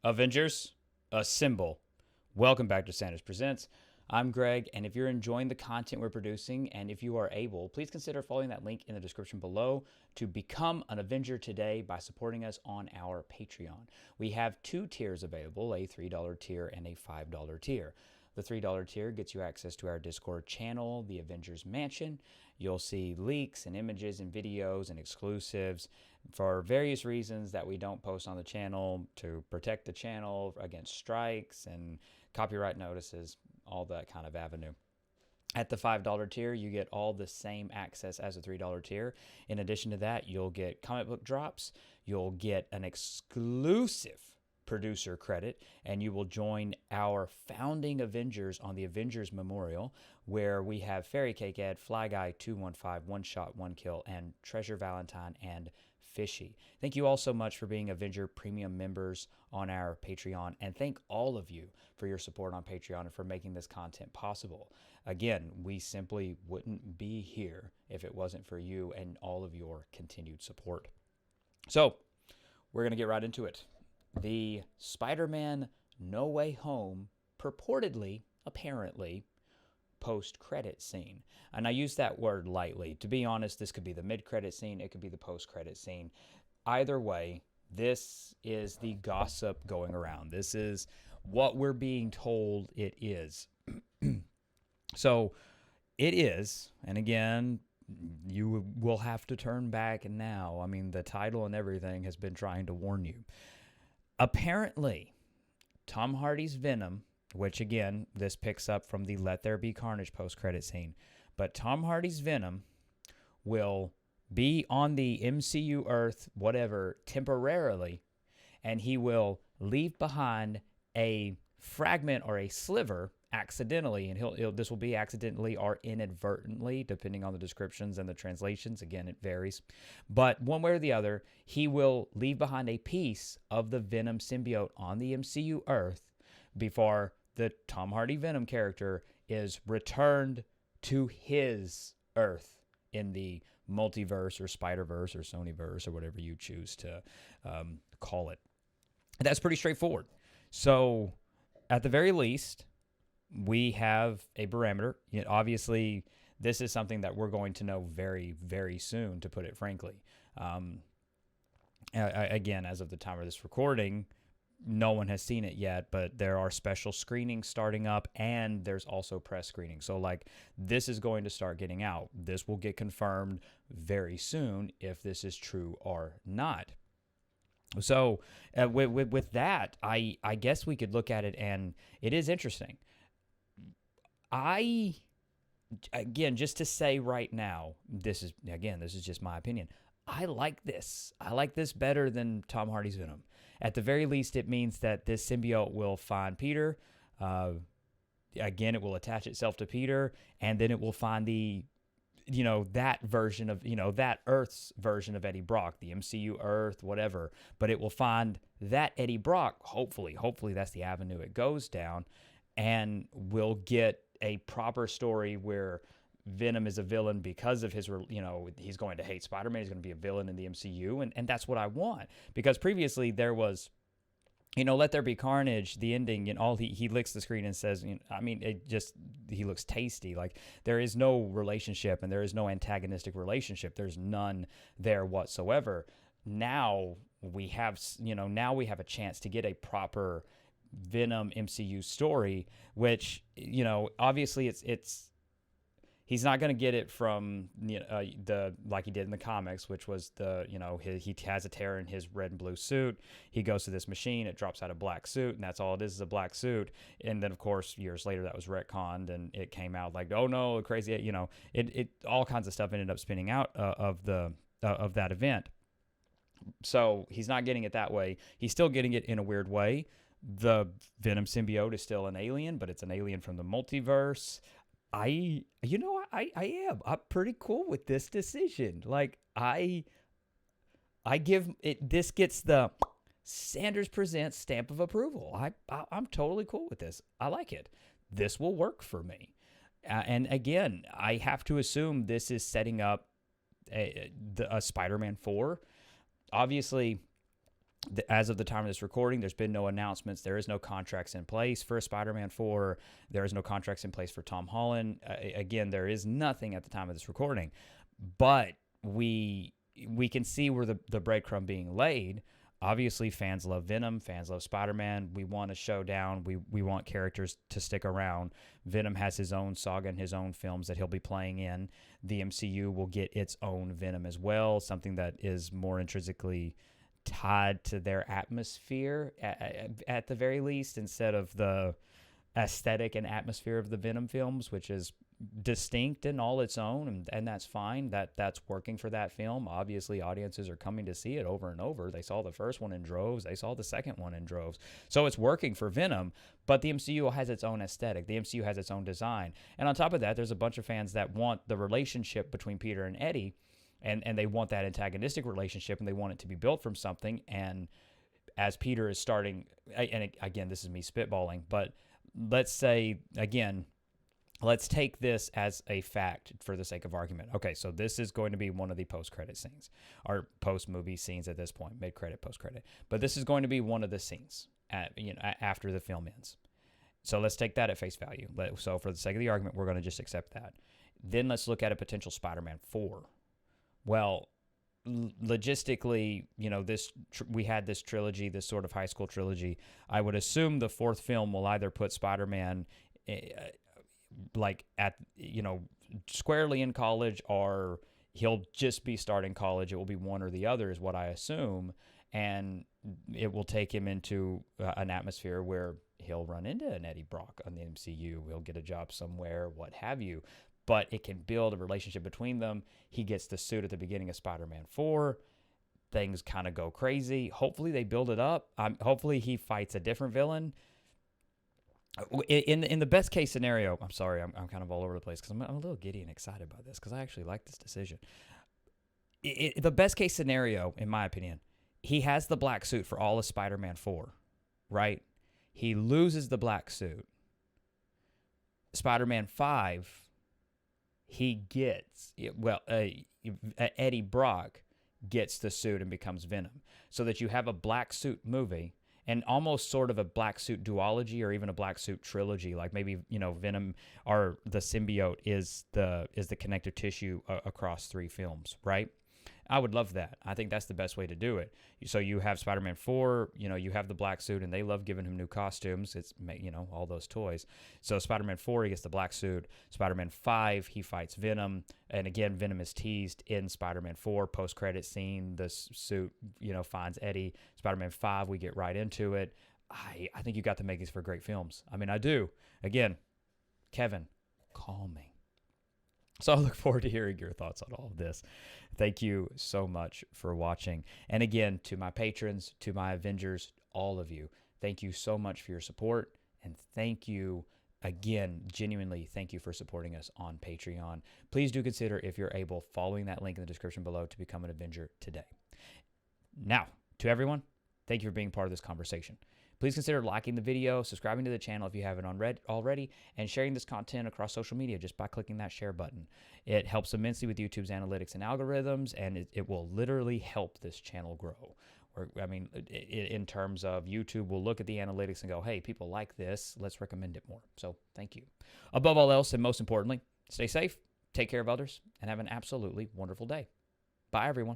Avengers, assemble. Welcome back to Sanders Presents. I'm Greg, and if you're enjoying the content we're producing, and if you are able, please consider following that link in the description below to become an Avenger today by supporting us on our Patreon. We have two tiers available, a $3 tier and a $5 tier. The $3 tier gets you access to our Discord channel, the Avengers Mansion. You'll see leaks and images and videos and exclusives for various reasons that we don't post on the channel to protect the channel against strikes and copyright notices, all that kind of avenue. At the $5 tier, you get all the same access as the $3 tier. In addition to that, you'll get comic book drops, you'll get an exclusive producer credit, and you will join our founding Avengers on the Avengers Memorial, where we have Fairy Cake Ed, Fly Guy 215, One Shot, One Kill, and Treasure Valentine and Fishy. Thank you all so much for being Avenger Premium members on our Patreon, and thank all of you for your support on Patreon and for making this content possible. Again, we simply wouldn't be here if it wasn't for you and all of your continued support. So, we're going to get right into it. The Spider-Man No Way Home purportedly, apparently, post-credit scene. And I use that word lightly. To be honest, this could be the mid-credit scene. It could be the post-credit scene. Either way, this is the gossip going around. This is what we're being told it is. So it is, and again, you will have to turn back now. I mean, the title and everything has been trying to warn you. Apparently, Tom Hardy's Venom, which again, this picks up from the Let There Be Carnage post-credit scene, but Tom Hardy's Venom will be on the MCU Earth, whatever, temporarily, and he will leave behind a fragment or a sliver accidentally, and this will be accidentally or inadvertently, depending on the descriptions and the translations. Again, it varies. But one way or the other, he will leave behind a piece of the Venom symbiote on the MCU Earth before the Tom Hardy Venom character is returned to his Earth in the multiverse or Spider-Verse or Sonyverse or whatever you choose to call it. That's pretty straightforward. So, at the very least, we have a parameter. Obviously, this is something that we're going to know very, very soon, to put it frankly. Again, as of the time of this recording, no one has seen it yet, but there are special screenings starting up, and there's also press screenings. So, this is going to start getting out. This will get confirmed very soon if this is true or not. So, with that, I guess we could look at it, and it is interesting. Again, just to say right now, this is just my opinion. I like this. I like this better than Tom Hardy's Venom. At the very least, it means that this symbiote will find Peter. Again, it will attach itself to Peter, and then it will find that version of, that Earth's version of Eddie Brock, the MCU Earth, whatever. But it will find that Eddie Brock, hopefully that's the avenue it goes down, and we'll get a proper story where Venom is a villain because of his, he's going to hate Spider-Man. He's going to be a villain in the MCU, and that's what I want. Because previously there was, Let There Be Carnage, the ending, and all he licks the screen and says, he looks tasty. There is no relationship, and there is no antagonistic relationship. There's none there whatsoever. Now we have a chance to get a proper Venom MCU story, which, obviously it's he's not going to get it from like he did in the comics, which was he has a tear in his red and blue suit. He goes to this machine, it drops out a black suit, and that's all it is a black suit. And then, of course, years later that was retconned, and it came out oh no, crazy, it all kinds of stuff ended up spinning out of that event. So he's not getting it that way. He's still getting it in a weird way. The Venom symbiote is still an alien, but it's an alien from the multiverse. I'm pretty cool with this decision. I give it, this gets the Sanders Presents stamp of approval. I'm totally cool with this. I like it. This will work for me. And again, I have to assume this is setting up a Spider-Man 4. Obviously, As of the time of this recording, there's been no announcements. There is no contracts in place for Spider-Man 4. There is no contracts in place for Tom Holland. Again, there is nothing at the time of this recording. But we can see where the breadcrumb being laid. Obviously, fans love Venom. Fans love Spider-Man. We want a showdown. We want characters to stick around. Venom has his own saga and his own films that he'll be playing in. The MCU will get its own Venom as well, something that is more intrinsically tied to their atmosphere at the very least, instead of the aesthetic and atmosphere of the Venom films, which is distinct in all its own, and that's fine. That's working for that film. Obviously, audiences are coming to see it over and over. They saw the first one in droves. They saw the second one in droves. So it's working for Venom, but the MCU has its own aesthetic. The MCU has its own design. And on top of that, there's a bunch of fans that want the relationship between Peter and Eddie, and they want that antagonistic relationship, and they want it to be built from something. And as Peter is starting, and again, this is me spitballing, but let's say, again, let's take this as a fact for the sake of argument. Okay, so this is going to be one of the post-credit scenes, or post-movie scenes at this point, mid-credit, post-credit. But this is going to be one of the scenes after the film ends. So let's take that at face value. So for the sake of the argument, we're going to just accept that. Then let's look at a potential Spider-Man 4. Well, logistically, we had this trilogy, this sort of high school trilogy. I would assume the fourth film will either put Spider-Man squarely in college, or he'll just be starting college. It will be one or the other, is what I assume, and it will take him into an atmosphere where he'll run into an Eddie Brock on the MCU. He'll get a job somewhere, what have you. But it can build a relationship between them. He gets the suit at the beginning of Spider-Man 4. Things kind of go crazy. Hopefully they build it up. Hopefully he fights a different villain. In the best case scenario, I'm sorry, I'm kind of all over the place because I'm a little giddy and excited by this because I actually like this decision. The best case scenario, in my opinion, he has the black suit for all of Spider-Man 4, right? He loses the black suit. Spider-Man 5... he gets, Eddie Brock gets the suit and becomes Venom. So that you have a black suit movie and almost sort of a black suit duology, or even a black suit trilogy. Like maybe, Venom, or the symbiote is the connective tissue across 3 films, right? I would love that. I think that's the best way to do it. So you have Spider-Man 4, you have the black suit, and they love giving him new costumes. It's, all those toys. So Spider-Man 4, he gets the black suit. Spider-Man 5, he fights Venom. And again, Venom is teased in Spider-Man 4, post-credit scene. The suit, finds Eddie. Spider-Man 5, we get right into it. I think you got the makings for great films. I mean, I do. Again, Kevin, call me. So I look forward to hearing your thoughts on all of this. Thank you so much for watching. And again, to my patrons, to my Avengers, all of you, thank you so much for your support. And thank you again, genuinely, thank you for supporting us on Patreon. Please do consider, if you're able, following that link in the description below to become an Avenger today. Now, to everyone, thank you for being part of this conversation. Please consider liking the video, subscribing to the channel if you haven't already, and sharing this content across social media just by clicking that share button. It helps immensely with YouTube's analytics and algorithms, and it will literally help this channel grow. In terms of YouTube, we'll look at the analytics and go, hey, people like this, let's recommend it more. So thank you. Above all else, and most importantly, stay safe, take care of others, and have an absolutely wonderful day. Bye, everyone.